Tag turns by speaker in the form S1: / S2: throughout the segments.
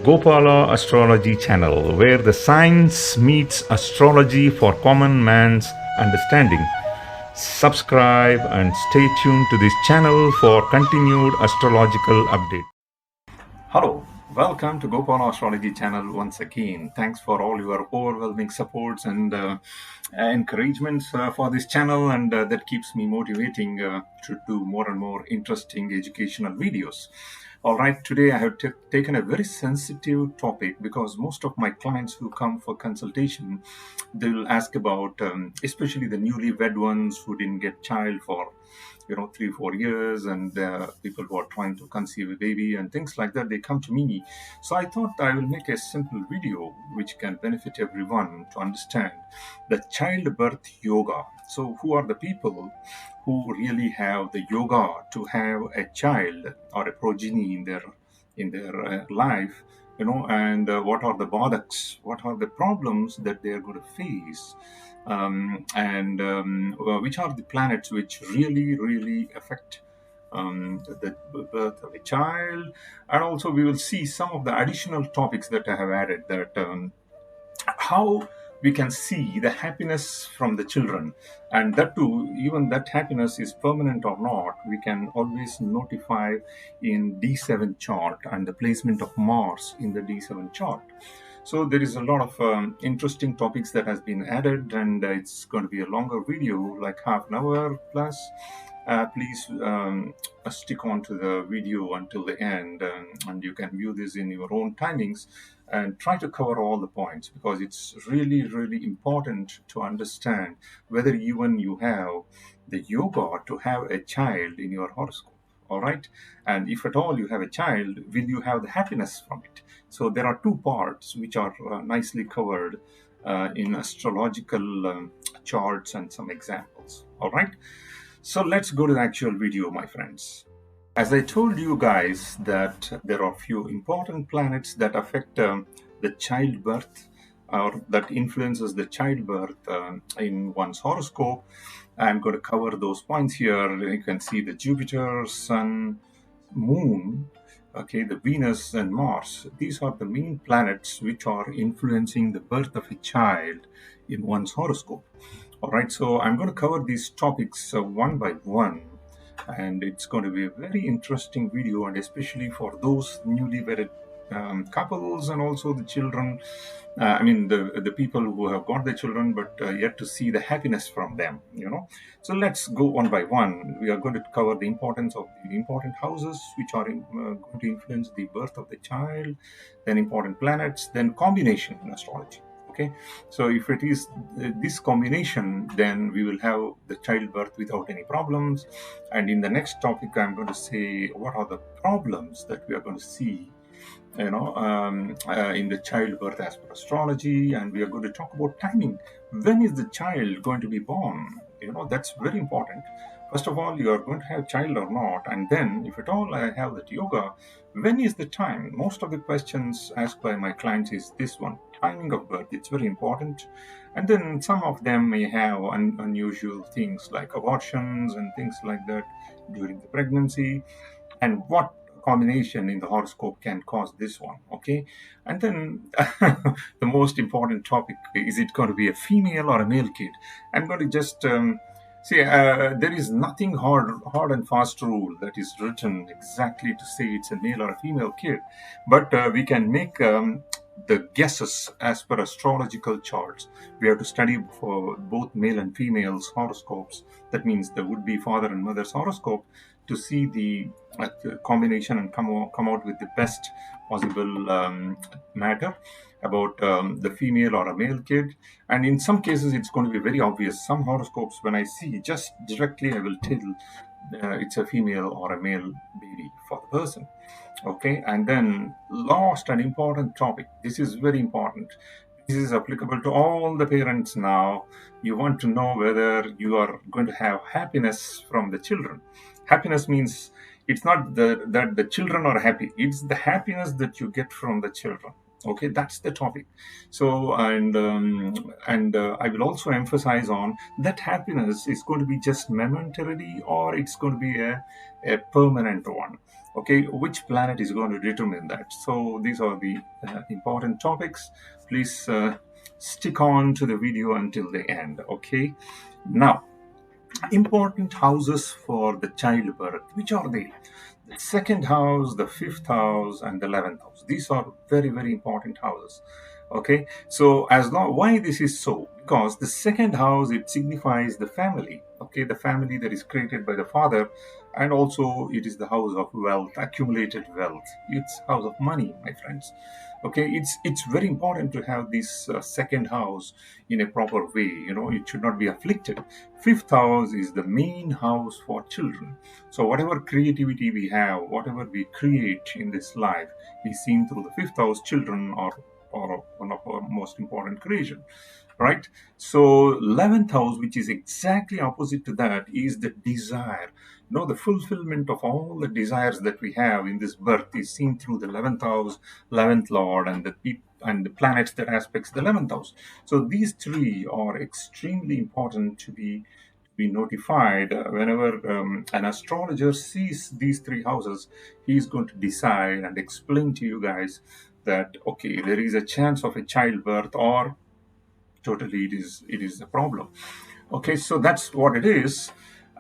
S1: Gopala Astrology channel, where the science meets astrology for common man's understanding. Subscribe and stay tuned to this channel for continued astrological updates. Hello, welcome to Gopala Astrology channel once again. Thanks for all your overwhelming supports and encouragements for this channel, and that keeps me motivating to do more and more interesting educational videos. All right, today I have taken a very sensitive topic because most of my clients who come for consultation, they will ask about, especially the newly wed ones who didn't get child for 3-4 years, and people who are trying to conceive a baby and things like that, they come to me. So I thought I will make a simple video which can benefit everyone to understand the childbirth yoga. So who are the people who really have the yoga to have a child or a progeny in their life, and what are the bodhaks, what are the problems that they are going to face, and which are the planets which really affect the birth of a child. And also we will see some of the additional topics that I have added, that how we can see the happiness from the children, and that too, even that happiness is permanent or not, we can always notify in D7 chart and the placement of Mars in the D7 chart. So there is a lot of interesting topics that has been added, and it's going to be a longer video, like half an hour plus. Please stick on to the video until the end, and you can view this in your own timings and try to cover all the points, because it's really important to understand whether even you have the yoga to have a child in your horoscope. All right, and if at all you have a child, will you have the happiness from it? So there are two parts which are nicely covered in astrological charts and some examples. All right, so let's go to the actual video, my friends. As I told you guys that there are few important planets that affect the childbirth, or that influences the childbirth in one's horoscope. I'm going to cover those points here. You can see the Jupiter, Sun, Moon, okay, the Venus and Mars. These are the main planets which are influencing the birth of a child in one's horoscope. All right, so I'm going to cover these topics one by one, and it's going to be a very interesting video, and especially for those newly wedded couples, and also the children, the people who have got their children but yet to see the happiness from them. So let's go one by one. We are going to cover the importance of the important houses which are going to influence the birth of the child, then important planets, then combination in astrology. Okay, so if it is this combination, then we will have the childbirth without any problems. And in the next topic, I'm going to say what are the problems that we are going to see in the childbirth as per astrology. And we are going to talk about timing. When is the child going to be born? That's very important. First of all, you are going to have child or not, and then if at all I have that yoga, when is the time? Most of the questions asked by my clients is this one: timing of birth. It's very important. And then some of them may have unusual things like abortions and things like that during the pregnancy, and what combination in the horoscope can cause this one. Okay, and then the most important topic, is it going to be a female or a male kid? I'm going to just there is nothing hard and fast rule that is written exactly to say it's a male or a female kid, but we can make the guesses as per astrological charts. We have to study for both male and female's horoscopes. That means the would-be father and mother's horoscope, to see the combination and come out with the best possible matter about the female or a male kid. And in some cases, it's going to be very obvious. Some horoscopes, when I see, just directly I will tell it's a female or a male baby for the person. Okay, and then last and important topic. This is very important. This is applicable to all the parents now. You want to know whether you are going to have happiness from the children. Happiness means it's not that the children are happy. It's the happiness that you get from the children. Okay, that's the topic. So, and I will also emphasize on that happiness is going to be just momentarily, or it's going to be a permanent one. Okay, which planet is going to determine that? So these are the important topics. Please stick on to the video until the end. Okay, now important houses for the childbirth. Which are they? The second house, the fifth house, and the 11th house. These are very, very important houses. Okay, so why this is so? Because the second house, it signifies the family. Okay, the family that is created by the father, and also it is the house of wealth, accumulated wealth. It's house of money, my friends. Okay, it's very important to have this second house in a proper way. It should not be afflicted. Fifth house is the main house for children. So whatever creativity we have, whatever we create in this life, is seen through the fifth house. Children are one of our most important creation, right? So 11th house, which is exactly opposite to that, is the desire. The fulfillment of all the desires that we have in this birth is seen through the 11th house, 11th lord, and the planets that aspects the 11th house. So these three are extremely important to be notified. Whenever an astrologer sees these three houses, he is going to decide and explain to you guys that, okay, there is a chance of a childbirth, or totally it is a problem. Okay, so that's what it is.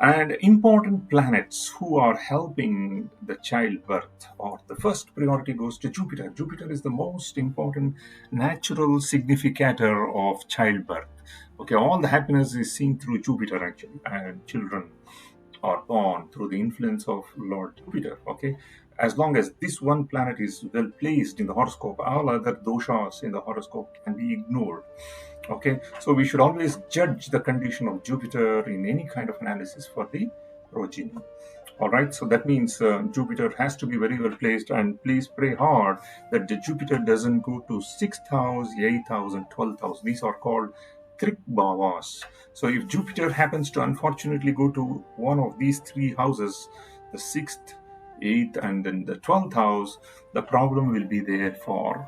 S1: And important planets who are helping the childbirth, or the first priority goes to Jupiter. Jupiter is the most important natural significator of childbirth. Okay, all the happiness is seen through Jupiter actually, and children are born through the influence of Lord Jupiter. Okay, as long as this one planet is well placed in the horoscope, all other doshas in the horoscope can be ignored. Okay, so we should always judge the condition of Jupiter in any kind of analysis for the progeny. All right, so that means Jupiter has to be very well placed, and please pray hard that the Jupiter doesn't go to 6th house, 8th house, and 12th house. These are called Trik Bhavas. So if Jupiter happens to unfortunately go to one of these three houses, the 6th, 8th, and then the 12th house, the problem will be there for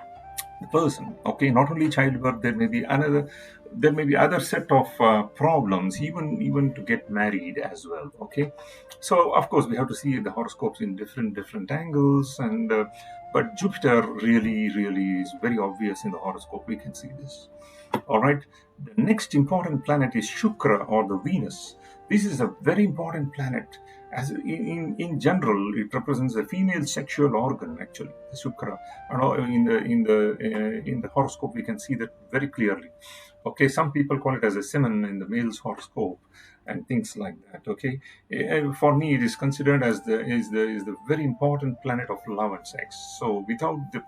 S1: the person. Okay, not only childbirth, there may be other set of problems, even to get married as well. Okay, so of course we have to see the horoscopes in different angles, and but Jupiter really is very obvious in the horoscope. We can see this. All right, the next important planet is Shukra, or the Venus. This is a very important planet. As in general, it represents a female sexual organ. Actually, the Shukra, and in the horoscope we can see that very clearly. Okay, some people call it as a semen in the male's horoscope and things like that. Okay, for me, it is considered as the very important planet of love and sex. So without the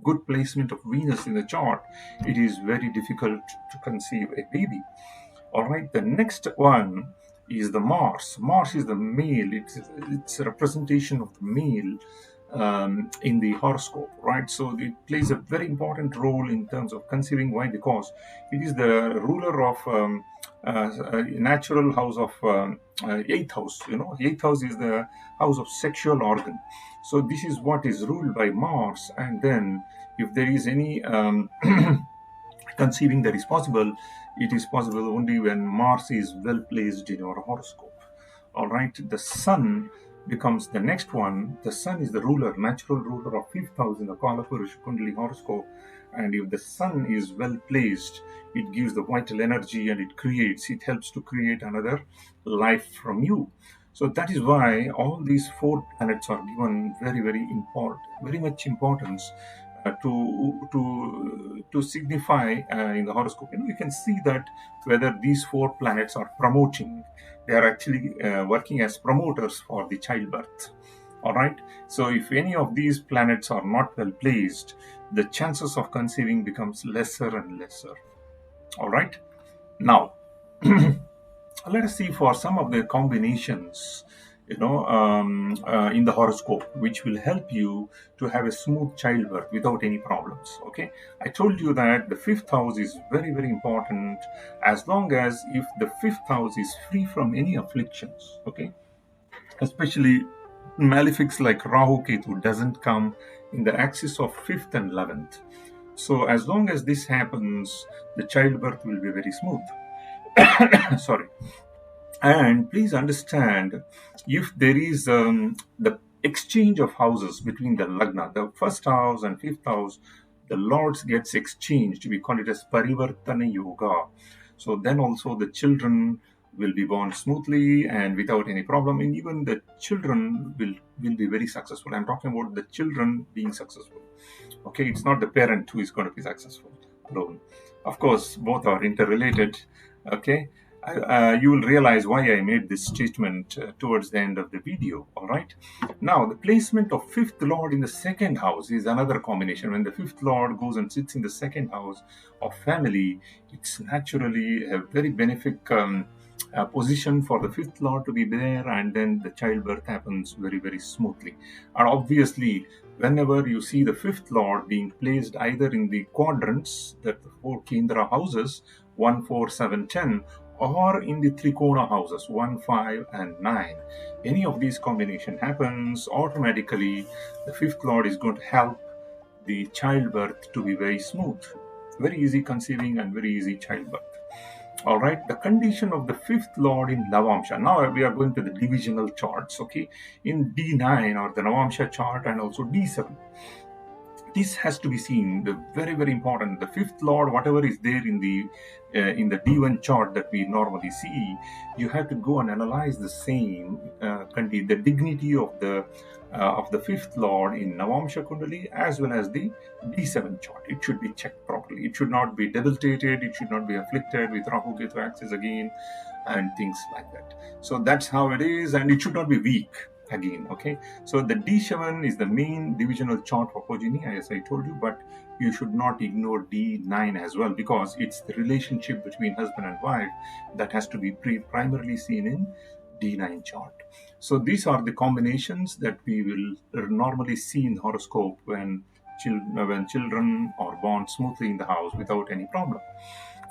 S1: good placement of Venus in the chart, it is very difficult to conceive a baby. All right, the next one is the Mars. Mars is the male. It's a representation of the male in the horoscope, right? So it plays a very important role in terms of conceiving. Why? Because it is the ruler of natural house of 8th house. 8th house is the house of sexual organ. So this is what is ruled by Mars. And then if there is any conceiving that is possible, it is possible only when Mars is well placed in your horoscope. All right, the Sun becomes the next one. The Sun is the natural ruler of 5th house in the Kalapurush Kundali horoscope. And if the Sun is well placed, it gives the vital energy, and it helps to create another life from you. So that is why all these four planets are given very much importance to signify in the horoscope. You can see that whether these four planets are promoting, they are actually working as promoters for the childbirth. All right, so if any of these planets are not well placed, the chances of conceiving becomes lesser and lesser. All right, now let us see for some of the combinations in the horoscope, which will help you to have a smooth childbirth without any problems. Okay, I told you that the 5th house is very important, as long as if the 5th house is free from any afflictions. Okay, especially malefics like Rahu Ketu doesn't come in the axis of 5th and 11th. So as long as this happens, the childbirth will be very smooth. Sorry. And please understand, if there is the exchange of houses between the lagna, the first house and fifth house, the lords gets exchanged. We call it as parivartana yoga. So then also the children will be born smoothly and without any problem, and even the children will be very successful. I'm talking about the children being successful. Okay, it's not the parent who is going to be successful alone. Of course, both are interrelated. Okay, you will realize why I made this statement towards the end of the video. All right. Now, the placement of fifth lord in the second house is another combination. When the fifth lord goes and sits in the second house of family, it's naturally a very benefic position for the fifth lord to be there, and then the childbirth happens very, very smoothly. And obviously, whenever you see the fifth lord being placed either in the quadrants, that the four Kendra houses, 1, 4, 7, 10, or in the Trikona houses, 1, 5, and 9, any of these combination happens, automatically the fifth lord is going to help the childbirth to be very smooth. Very easy conceiving and very easy childbirth. All right, the condition of the fifth lord in Navamsha. Now we are going to the divisional charts, okay? In D9 or the Navamsha chart and also D7. This has to be seen, the very, very important. The fifth lord, whatever is there in the D1 chart that we normally see, you have to go and analyze the same, the dignity of the fifth lord in Navamsha Kundali as well as the D7 chart. It should be checked properly. It should not be debilitated. It should not be afflicted with Rahu Ketu axis again and things like that. So that's how it is, and it should not be weak again. Okay, so the D7 is the main divisional chart for progeny, as I told you, but you should not ignore D9 as well, because it's the relationship between husband and wife that has to be primarily seen in D9 chart. So these are the combinations that we will normally see in horoscope when children are born smoothly in the house without any problem.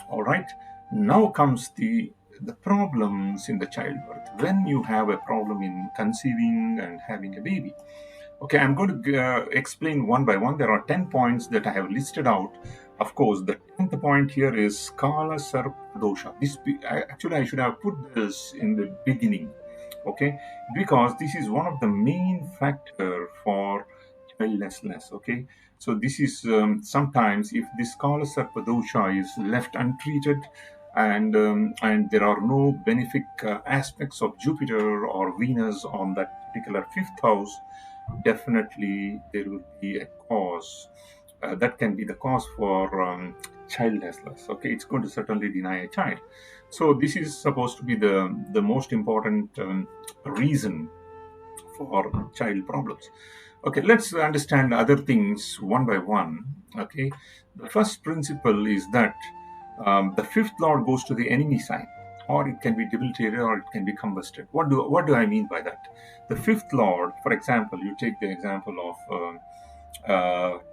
S1: All right, now comes the problems in the childbirth. When you have a problem in conceiving and having a baby. Okay, I'm going to explain one by one. There are 10 points that I have listed out. Of course, the 10th point here is Kala Sarp Dosha. Actually, I should have put this in the beginning, okay? Because this is one of the main factor for childlessness, okay? So this is sometimes if this Kala Sarpa Dosha is left untreated, and there are no benefic aspects of Jupiter or Venus on that particular fifth house, definitely there will be a cause that can be the cause for childlessness. Okay, it's going to certainly deny a child. So this is supposed to be the most important reason for child problems. Okay, let's understand other things one by one. Okay, the first principle is that the fifth lord goes to the enemy sign, or it can be debilitated, or it can be combusted. What do I mean by that? The fifth lord, for example, you take the example of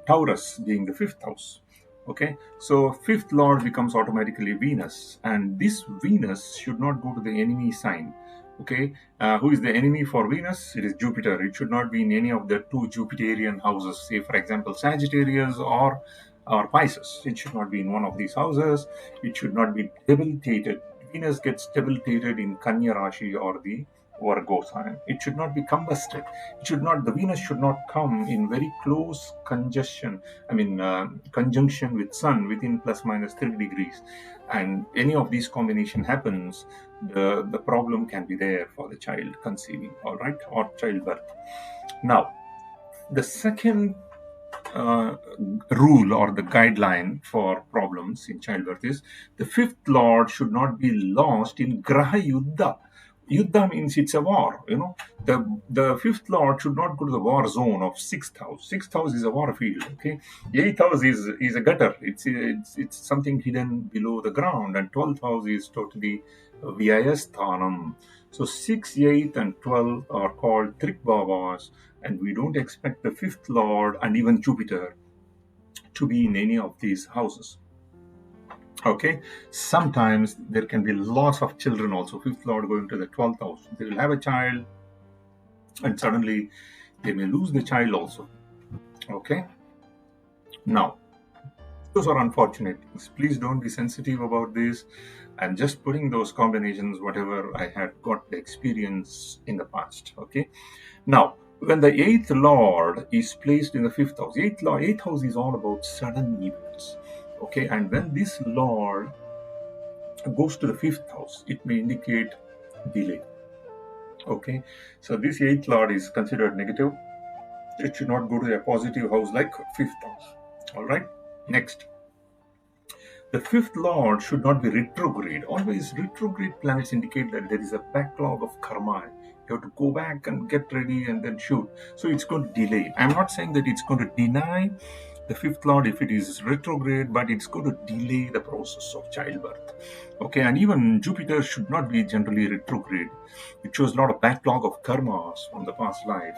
S1: Taurus being the fifth house. Okay, so fifth lord becomes automatically Venus, and this Venus should not go to the enemy sign. Okay, who is the enemy for Venus? It is Jupiter. It should not be in any of the two Jupiterian houses, say for example Sagittarius or Pisces. It should not be in one of these houses. It should not be debilitated. Venus gets debilitated in Kanya Rashi or the Virgo sign. It should not be combusted. The Venus should not come in very close conjunction with Sun within plus minus 3 degrees. And any of these combination happens, the problem can be there for the child conceiving, all right, or childbirth. Now, the second rule or the guideline for problems in childbirth is the fifth lord should not be lost in Graha Yuddha. Yuddha means it's a war, The fifth lord should not go to the war zone of sixth house. Sixth house is a war field, okay? Eighth house is a gutter. It's something hidden below the ground, and 12th house is totally Vyayasthanam. So 6, 8, and 12 are called Trik Babas, and we don't expect the fifth lord and even Jupiter to be in any of these houses. Okay, sometimes there can be loss of children also. Fifth lord going to the 12th house, they will have a child and suddenly they may lose the child also. Okay, now those are unfortunate things. Please don't be sensitive about this. I'm just putting those combinations, whatever I had got the experience in the past. Okay, now when the eighth lord is placed in the fifth house, eighth house is all about sudden events. Okay, and when this lord goes to the fifth house, it may indicate delay. Okay, so this eighth lord is considered negative. It should not go to a positive house like fifth house. All right, next. The fifth lord should not be retrograde. Always retrograde planets indicate that there is a backlog of karma. You have to go back and get ready and then shoot. So it's going to delay. I'm not saying that it's going to deny the fifth lord if it is retrograde, but it's going to delay the process of childbirth. Okay, and even Jupiter should not be generally retrograde. It shows a lot of backlog of karmas from the past life,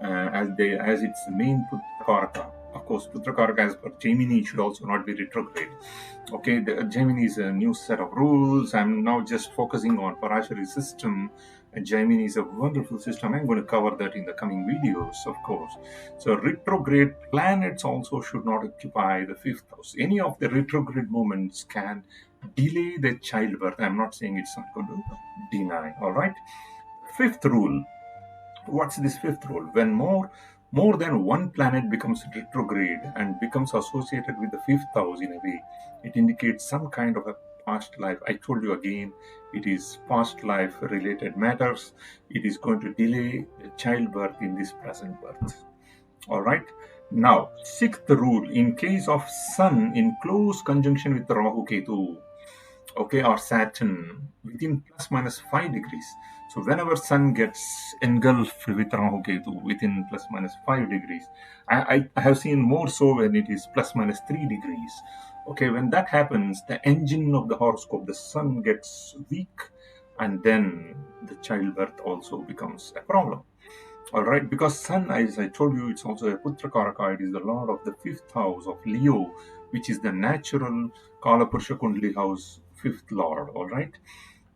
S1: as its main Putrakaraka. Of course, Putrakaraka as per Gemini should also not be retrograde. Okay, the Gemini is a new set of rules. I'm now just focusing on Parashari system. And Gemini is a wonderful system. I'm going to cover that in the coming videos, of course. So retrograde planets also should not occupy the fifth house. Any of the retrograde movements can delay the childbirth. I'm not saying it's not going to deny. All right. Fifth rule. What's this fifth rule? When more than one planet becomes retrograde and becomes associated with the fifth house in a way, it indicates some kind of a past life. I told you again, it is past life related matters. It is going to delay the childbirth in this present birth. All right. Now, sixth rule, in case of Sun in close conjunction with Rahu Ketu, okay, or Saturn within plus minus 5 degrees. So whenever Sun gets engulfed with Rahu Ketu within plus minus 5 degrees, I have seen more so when it is plus minus 3 degrees. Okay, when that happens, the engine of the horoscope, the Sun gets weak, and then the childbirth also becomes a problem. All right, because Sun, as I told you, it's also a Putrakaraka. It is the lord of the fifth house of Leo, which is the natural Kala Purusha Kundali house, fifth lord. All right.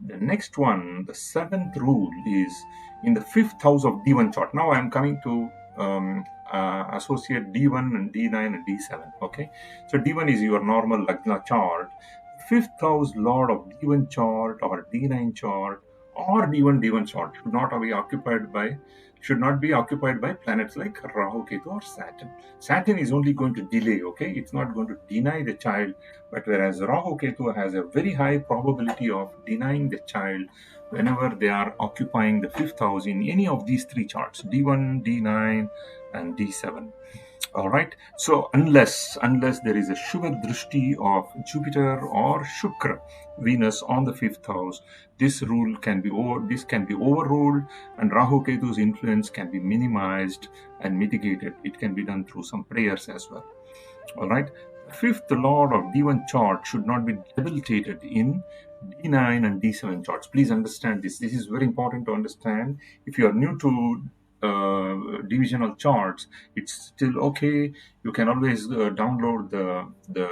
S1: The next one, the seventh rule, is in the fifth house of D1 chart. Now I'm coming to associate D1 and D9 and D7. Okay, so D1 is your normal Lagna chart. Fifth house lord of D1 chart or D9 chart or D1 chart should not be occupied by planets like Rahu, Ketu or Saturn. Saturn is only going to delay, okay? It's not going to deny the child, but whereas Rahu, Ketu has a very high probability of denying the child whenever they are occupying the fifth house in any of these three charts, D1, D9 and D7. All right. So unless there is a Shubha Drishti of Jupiter or Shukra, Venus on the fifth house, this rule can be overruled, and Rahu Ketu's influence can be minimized and mitigated. It can be done through some prayers as well. All right. The fifth lord of D1 chart should not be debilitated in D9 and D7 charts. Please understand this. This is very important to understand. If you are new to divisional charts, it's still okay. You can always download the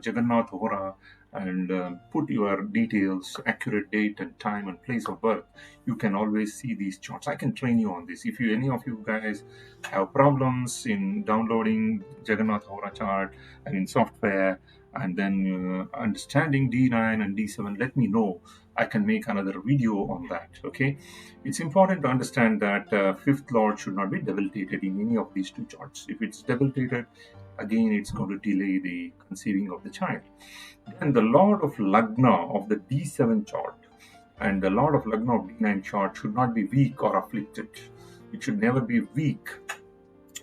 S1: Jagannath Hora and put your details, accurate date and time and place of birth. You can always see these charts. I can train you on this. If any of you guys have problems in downloading Jagannath Hora chart and in software, and then understanding D9 and D7, let me know. I can make another video on that. Okay, it's important to understand that fifth lord should not be debilitated in any of these two charts. If it's debilitated, again, it's going to delay the conceiving of the child. Then the lord of Lagna of the D7 chart and the lord of Lagna of D9 chart should not be weak or afflicted. It should never be weak.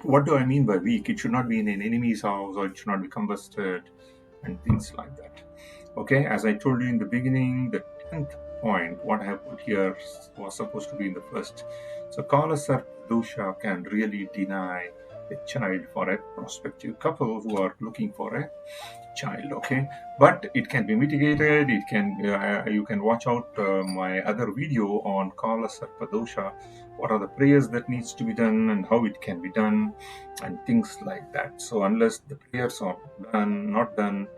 S1: What do I mean by weak? It should not be in an enemy's house, or it should not be combusted and things like that. Okay, as I told you in the beginning, the 10th point, what I have put here was supposed to be in the first. So Kala Sarpa Dosha can really deny a child for a prospective couple who are looking for a child. Okay, but it can be mitigated. It can you can watch out my other video on Kala Sarpa Dosha. What are the prayers that needs to be done and how it can be done and things like that. So unless the prayers are not done,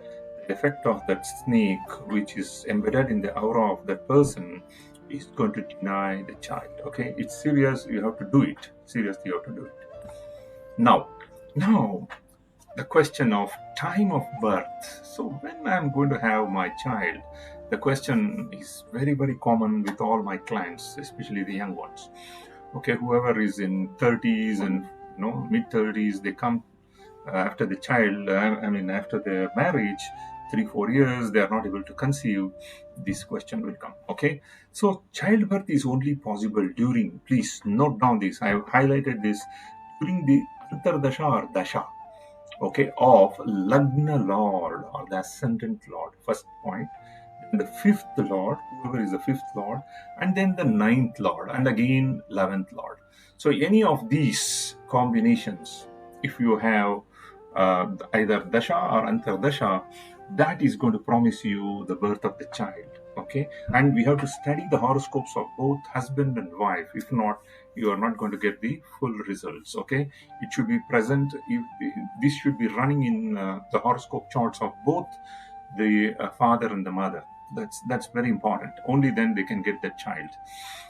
S1: the effect of that snake which is embedded in the aura of that person is going to deny the child. Okay, it's serious. You have to do it. Seriously, you have to do it. Now, the question of time of birth. So when I'm going to have my child, the question is very, very common with all my clients, especially the young ones. Okay, whoever is in 30s and mid 30s, they come after the child. After their marriage, 3-4 years, they are not able to conceive. This question will come. Okay, so childbirth is only possible during. Please note down this. I have highlighted this during the Antardasha or Dasha, okay, of Lagna Lord or the Ascendant Lord. First point. Then the fifth Lord, whoever is the fifth Lord, and then the ninth Lord, and again 11th Lord. So any of these combinations, if you have either Dasha or Antardasha, that is going to promise you the birth of the child. Okay, and we have to study the horoscopes of both husband and wife. If not, you are not going to get the full results. Okay, it should be present. If this should be running in the horoscope charts of both the father and the mother. That's very important. Only then they can get that child.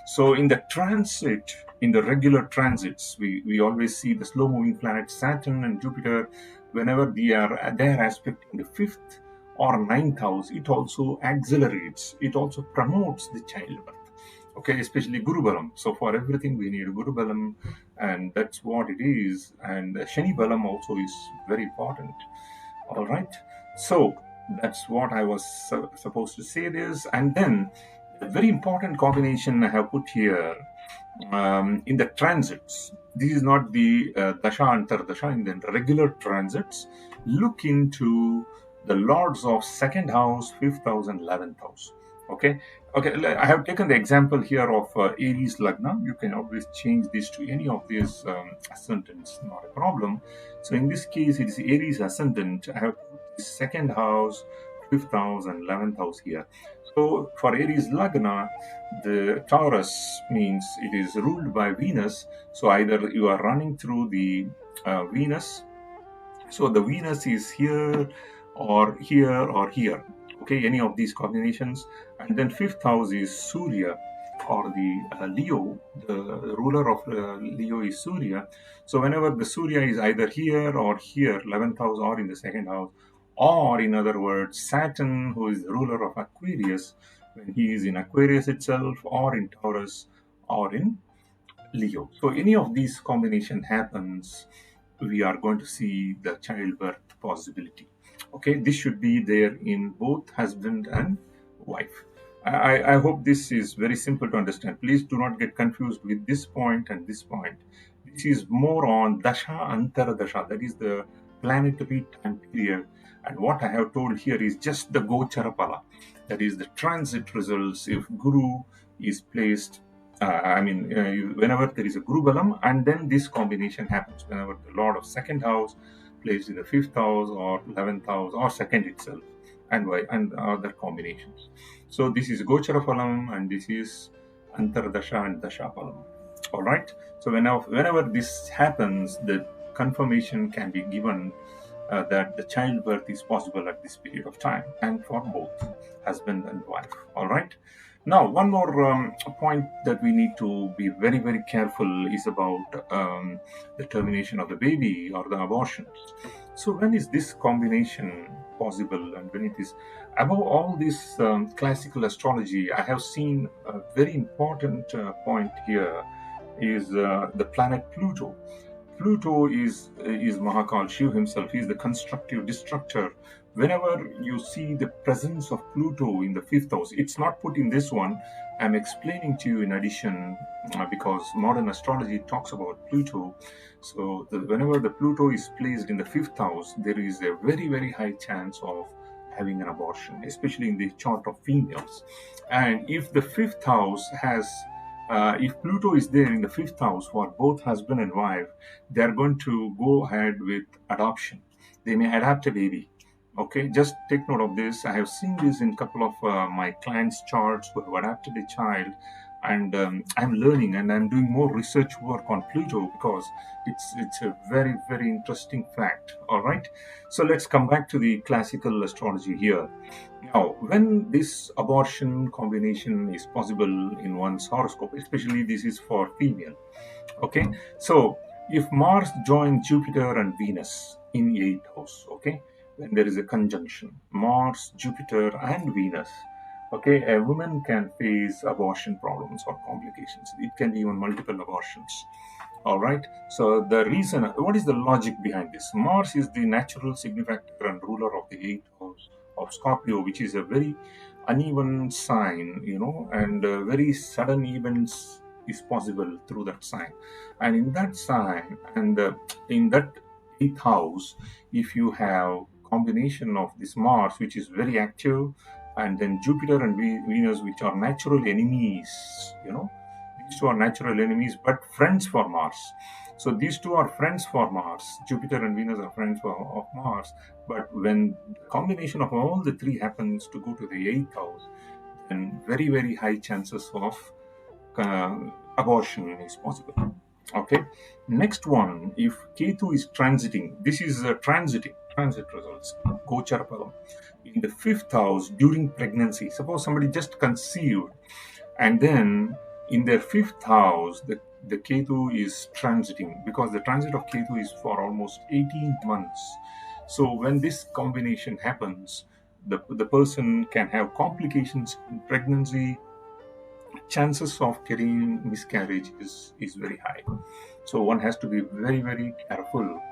S1: So in the transit, in the regular transits, we always see the slow moving planets Saturn and Jupiter. Whenever they are aspecting the fifth or ninth house, it also accelerates, it also promotes the childbirth. Okay, especially Guru Balam. So for everything we need Guru Balam, and that's what it is. And Shani Balam also is very important. All right. So that's what I was supposed to say this. And then a very important combination I have put here in the transits. This is not the Dasha Antardasha. In the regular transits, look into the lords of second house, fifth house, and 11th house. Okay. I have taken the example here of Aries Lagna. You can always change this to any of these ascendants, not a problem. So in this case, it is Aries ascendant. I have put the second house, fifth house, and 11th house here. So for Aries Lagna, the Taurus means it is ruled by Venus. So either you are running through the Venus. So the Venus is here or here or here. Okay, any of these combinations. And then fifth house is Surya or the Leo. The ruler of Leo is Surya. So whenever the Surya is either here or here, 11th house or in the second house, or in other words, Saturn, who is the ruler of Aquarius, when he is in Aquarius itself, or in Taurus, or in Leo. So any of these combination happens, we are going to see the childbirth possibility. Okay, this should be there in both husband and wife. I hope this is very simple to understand. Please do not get confused with this point and this point. This is more on Dasha Antardasha, that is the planetary time period. And what I have told here is just the Gocharapala, that is the transit results if Guru is placed. Whenever there is a Guru Balam, and then this combination happens. Whenever the Lord of second house placed in the fifth house or 11th house or second itself, and other combinations. So this is Gochara Phalam and this is Antardasha and Dasha Phalam. All right. So whenever this happens, the confirmation can be given that the childbirth is possible at this period of time, and for both husband and wife. All right. Now, one more point that we need to be very, very careful is about the termination of the baby or the abortion. So when is this combination possible, and when it is above all this classical astrology? I have seen a very important point here is the planet Pluto. Pluto is Mahakal Shiv himself. He is the constructive destructor. Whenever you see the presence of Pluto in the fifth house, it's not put in this one. I'm explaining to you in addition because modern astrology talks about Pluto. So whenever the Pluto is placed in the fifth house, there is a very, very high chance of having an abortion, especially in the chart of females. And if the fifth house has if Pluto is there in the fifth house for both husband and wife, they are going to go ahead with adoption. They may adopt a baby. Okay, just take note of this. I have seen this in a couple of my clients' charts who have adopted a child, and I'm learning and I'm doing more research work on Pluto because it's a very, very interesting fact. All right, so let's come back to the classical astrology here. Now, when this abortion combination is possible in one's horoscope, especially this is for female. Okay, so if Mars joins Jupiter and Venus in 8th house, okay, when there is a conjunction, Mars, Jupiter, and Venus, Okay, a woman can face abortion problems or complications. It can be even multiple abortions. All right. So the reason, what is the logic behind this? Mars is the natural significator and ruler of the eighth house of Scorpio, which is a very uneven sign, and very sudden events is possible through that sign. And in that sign, and in that eighth house, if you have combination of this Mars, which is very active, and then Jupiter and Venus, which are natural enemies, these two are natural enemies but friends for Mars. So these two are friends for Mars. Jupiter and Venus are friends of Mars. But when the combination of all the three happens to go to the eighth house, then very, very high chances of uh, abortion is possible. Okay. Next one, if Ketu is transiting, this is transit results, Gochar Palam, in the fifth house during pregnancy. Suppose somebody just conceived, and then in their fifth house, the Ketu is transiting, because the transit of Ketu is for almost 18 months. So when this combination happens, the person can have complications in pregnancy. Chances of getting miscarriage is very high. So one has to be very, very careful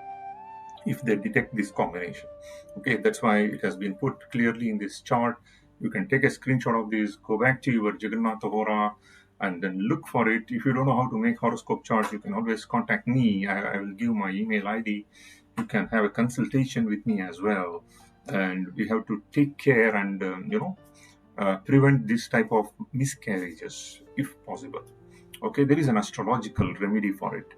S1: if they detect this combination. Okay, that's why it has been put clearly in this chart. You can take a screenshot of this, go back to your Jagannatha Hora, and then look for it. If you don't know how to make horoscope charts, you can always contact me. I will give my email ID. You can have a consultation with me as well. And we have to take care and, prevent this type of miscarriages if possible. Okay, there is an astrological remedy for it.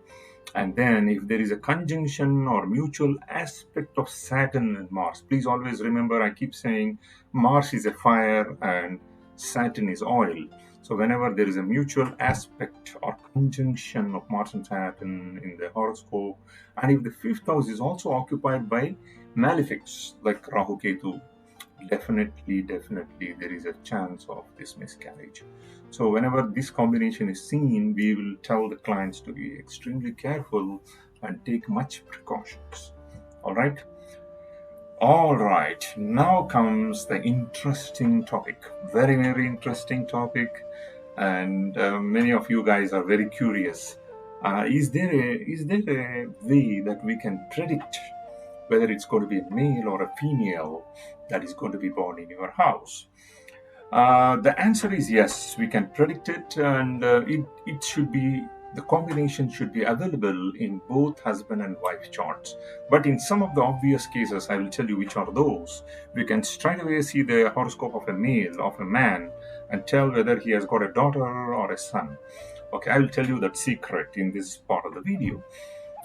S1: And then if there is a conjunction or mutual aspect of Saturn and Mars, please always remember, I keep saying Mars is a fire and Saturn is oil. So whenever there is a mutual aspect or conjunction of Mars and Saturn in the horoscope, and if the fifth house is also occupied by malefics like Rahu Ketu, definitely there is a chance of this miscarriage. So whenever this combination is seen, we will tell the clients to be extremely careful and take much precautions. All right, now comes the interesting topic. Very, very interesting topic. And many of you guys are very curious. Is there a way that we can predict whether it's going to be a male or a female that is going to be born in your house? The answer is yes, we can predict it, and it should be, the combination should be available in both husband and wife charts. But in some of the obvious cases, I will tell you which are those. We can straight away see the horoscope of a male, of a man, and tell whether he has got a daughter or a son. Okay, I will tell you that secret in this part of the video.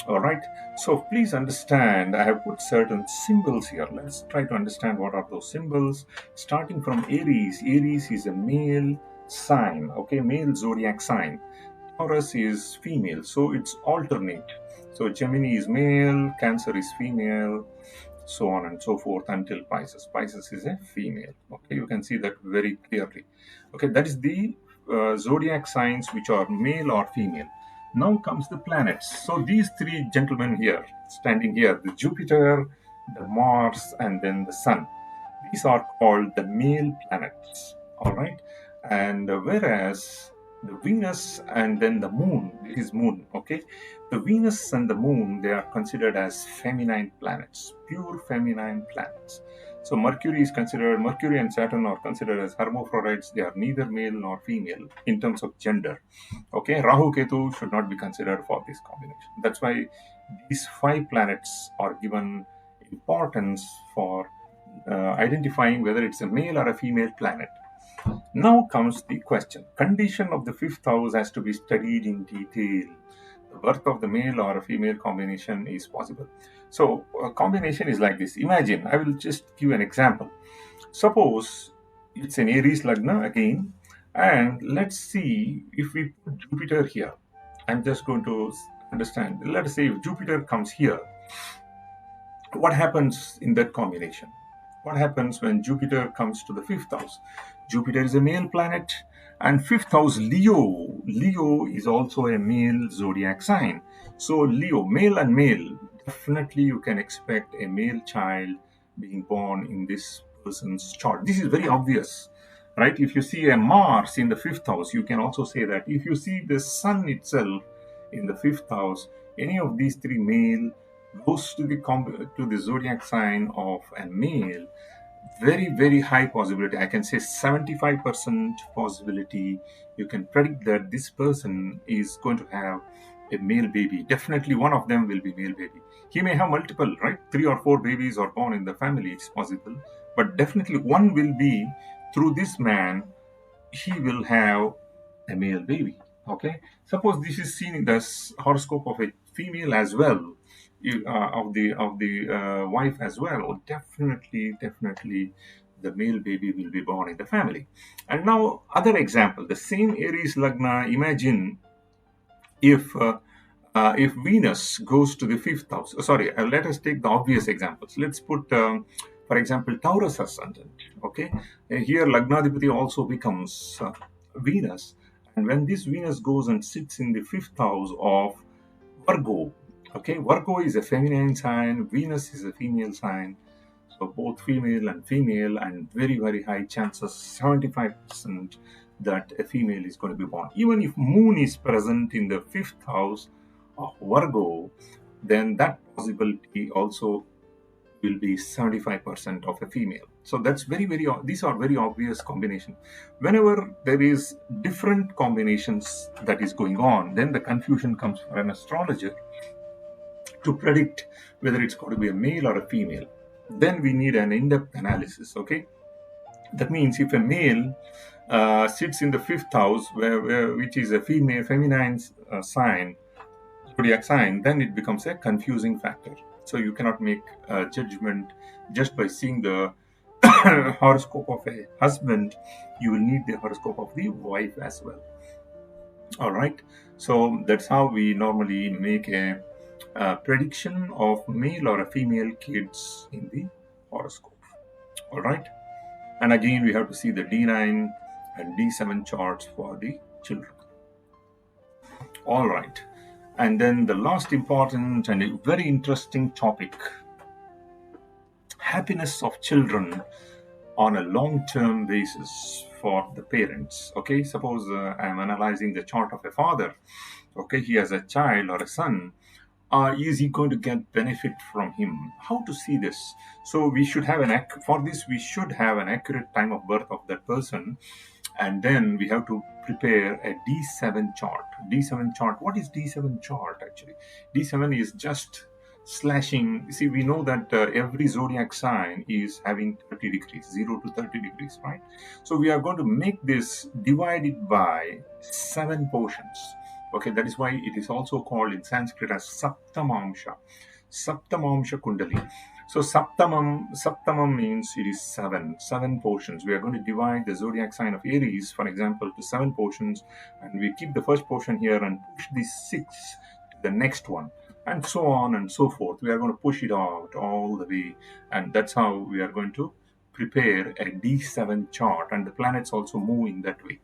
S1: All right, so please understand, I have put certain symbols here. Let's try to understand what are those symbols. Starting from Aries. Aries is a male sign, okay, male zodiac sign. Taurus is female, so it's alternate. So Gemini is male, Cancer is female, so on and so forth until Pisces. Pisces is a female. Okay, you can see that very clearly. Okay, that is the zodiac signs which are male or female. Now comes the planets. So these three gentlemen here, standing here, the Jupiter, the Mars, and then the Sun. These are called the male planets. All right, and whereas the Venus and then the Moon, this is Moon. Okay, the Venus and the Moon, they are considered as feminine planets, pure feminine planets. So Mercury and Saturn are considered as hermaphrodites. They are neither male nor female in terms of gender. Okay, Rahu Ketu should not be considered for this combination. That's why these 5 planets are given importance for identifying whether it's a male or a female planet. Now comes the question. Condition of the 5th house has to be studied in detail. The birth of the male or a female combination is possible. So a combination is like this. Imagine, I will just give an example. Suppose it's an Aries Lagna again, and let's see if we put Jupiter here. I'm just going to understand. Let's say if Jupiter comes here, what happens in that combination? What happens when Jupiter comes to the 5th house? Jupiter is a male planet, and 5th house Leo is also a male zodiac sign. So Leo, male and male, definitely you can expect a male child being born in this person's chart. This is very obvious. right? If you see a Mars in the fifth house, you can also say that. If you see the Sun itself in the fifth house, any of these three male goes to the zodiac sign of a male, very very high possibility, I can say 75% possibility, you can predict that this person is going to have a male baby. Definitely one of them will be male baby. He may have multiple, right? 3 or 4 babies are born in the family, it's possible, but definitely one will be, through this man he will have a male baby. Okay, suppose this is seen in the horoscope of a female as well, of the wife as well, definitely the male baby will be born in the family. And now other example, the same Aries lagna, imagine if Venus goes to the fifth house. Sorry, let us take the obvious examples. Let's put, for example, Taurus ascendant. Okay, here Lagnadipati also becomes Venus, and when this Venus goes and sits in the fifth house of Virgo, okay, Virgo is a feminine sign, Venus is a female sign. So both female, and very, very high chances, 75%, that a female is going to be born. Even if Moon is present in the fifth house of Virgo, then that possibility also will be 75% of a female. So that's these are very obvious combinations. Whenever there is different combinations that is going on, then the confusion comes for an astrologer to predict whether it's going to be a male or a female. Then we need an in-depth analysis. Okay, that means if a male sits in the fifth house, which is a feminine sign, zodiac sign, then it becomes a confusing factor. So you cannot make a judgment just by seeing the horoscope of a husband. You will need the horoscope of the wife as well. All right, so that's how we normally make a prediction of male or a female kids in the horoscope. All right, and again we have to see the D9 and D7 charts for the children. All right, and then the last important and a very interesting topic, happiness of children on a long-term basis for the parents. Okay, suppose I am analyzing the chart of a father. Okay, he has a child or a son. Is he going to get benefit from him? How to see this? So we should have for this we should have an accurate time of birth of that person, and then we have to prepare a D7 chart. D7 chart. What is D7 chart actually? D7 is just slashing. See, we know that every zodiac sign is having 30 degrees, 0 to 30 degrees, right? So we are going to make this divided by 7 portions. Okay, that is why it is also called in Sanskrit as Saptamamsha Kundali. So Saptamam means it is 7 portions. We are going to divide the zodiac sign of Aries, for example, to 7 portions, and we keep the first portion here and push the 6 to the next one, and so on and so forth. We are going to push it out all the way, and that's how we are going to prepare a D7 chart, and the planets also move in that way.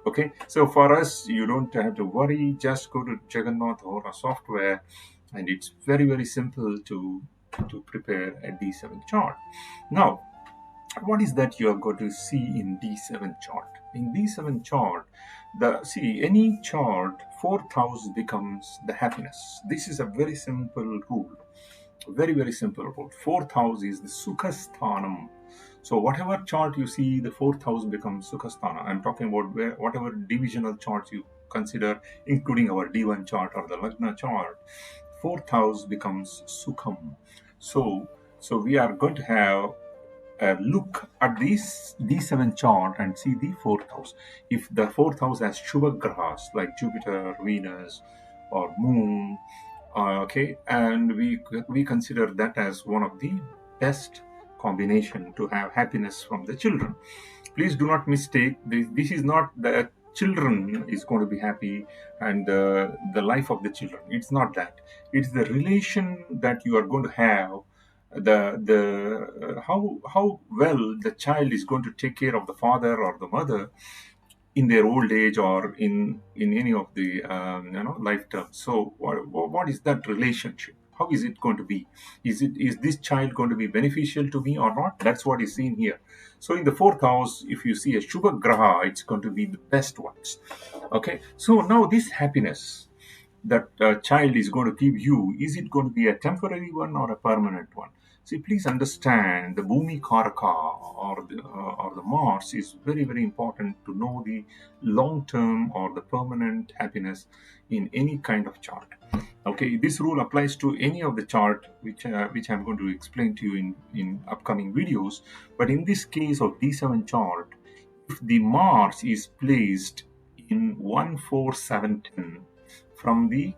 S1: Okay, so for us, you don't have to worry, just go to Jagannath or a software, and it's very, very simple to prepare a D7 chart. Now, what is that you are going to see in D7 chart? In D7 chart, any chart, 4th house becomes the happiness. This is a very simple rule. Very, very simple rule. 4th house is the Sukhasthanam. So whatever chart you see, the 4th house becomes Sukhasthana. I'm talking about whatever divisional charts you consider, including our D1 chart or the Lagna chart, 4th house becomes Sukham. So we are going to have a look at this D7 chart and see the 4th house. If the 4th house has Shubha Grahas like Jupiter, Venus, or Moon, okay, and we consider that as one of the best combination to have happiness from the children. Please do not mistake this. This is not the children is going to be happy and the life of the children. It's not that. It's the relation that you are going to have. How well the child is going to take care of the father or the mother in their old age or in any of the life terms. So what is that relationship? How is it going to be? Is this child going to be beneficial to me or not? That's what is seen here. So in the fourth house, if you see a Shubha Graha, it's going to be the best ones. Okay, so now this happiness that child is going to give you, is it going to be a temporary one or a permanent one? See, please understand the Bhumi Karaka or the Mars is very, very important to know the long term or the permanent happiness in any kind of chart. Okay, this rule applies to any of the chart which I'm going to explain to you in upcoming videos. But in this case of D7 chart, if the Mars is placed in 1, 4, 7, 10 from the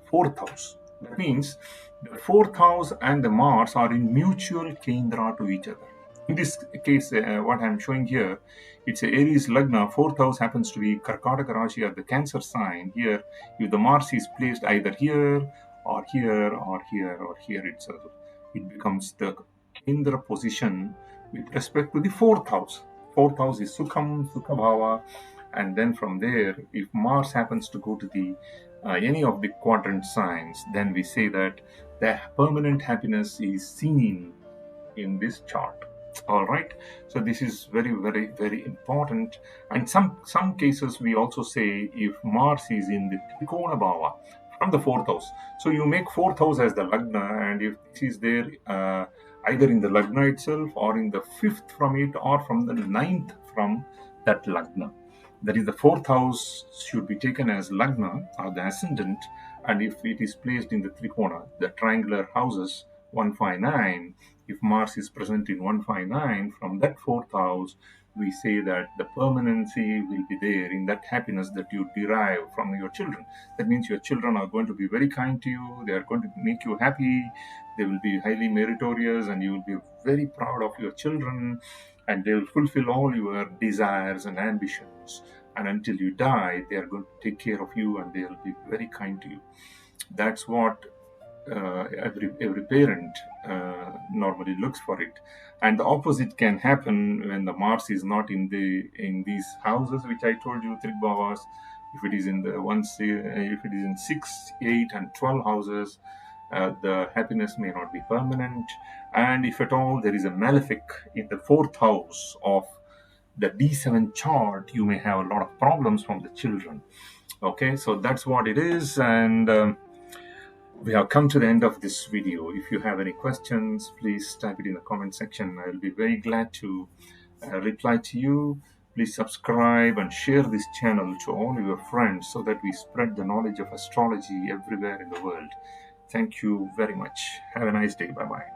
S1: fourth house, that means the fourth house and the Mars are in mutual kendra to each other. In this case, what I'm showing here, it's a Aries Lagna. Fourth house happens to be Karkataka Rashi or the Cancer sign. Here, if the Mars is placed either here or here or here or here itself, it becomes the Kendra position with respect to the fourth house. Fourth house is Sukham, Sukha Bhava, and then from there, if Mars happens to go to the any of the quadrant signs, then we say that the permanent happiness is seen in this chart. All right, so this is very, very, very important. And some cases we also say if Mars is in the Trikona Bhava from the fourth house, so you make fourth house as the Lagna, and if this is there either in the Lagna itself or in the fifth from it or from the ninth from that Lagna, that is the fourth house should be taken as Lagna or the ascendant, and if it is placed in the Trikona, the triangular houses 159, if Mars is present in 159 from that fourth house, we say that the permanency will be there in that happiness that you derive from your children. That means your children are going to be very kind to you, they are going to make you happy, they will be highly meritorious, and you will be very proud of your children, and they will fulfill all your desires and ambitions. And until you die, they are going to take care of you and they will be very kind to you. That's what every parent normally looks for it. And the opposite can happen when the Mars is not in these houses which I told you, Trigbhavas. If it is in the if it is in 6, 8, and 12 houses, the happiness may not be permanent. And if at all there is a malefic in the fourth house of the D7 chart, you may have a lot of problems from the children. Okay, so that's what it is. And we have come to the end of this video. If you have any questions, please type it in the comment section. I will be very glad to reply to you. Please subscribe and share this channel to all your friends so that we spread the knowledge of astrology everywhere in the world. Thank you very much. Have a nice day. Bye-bye.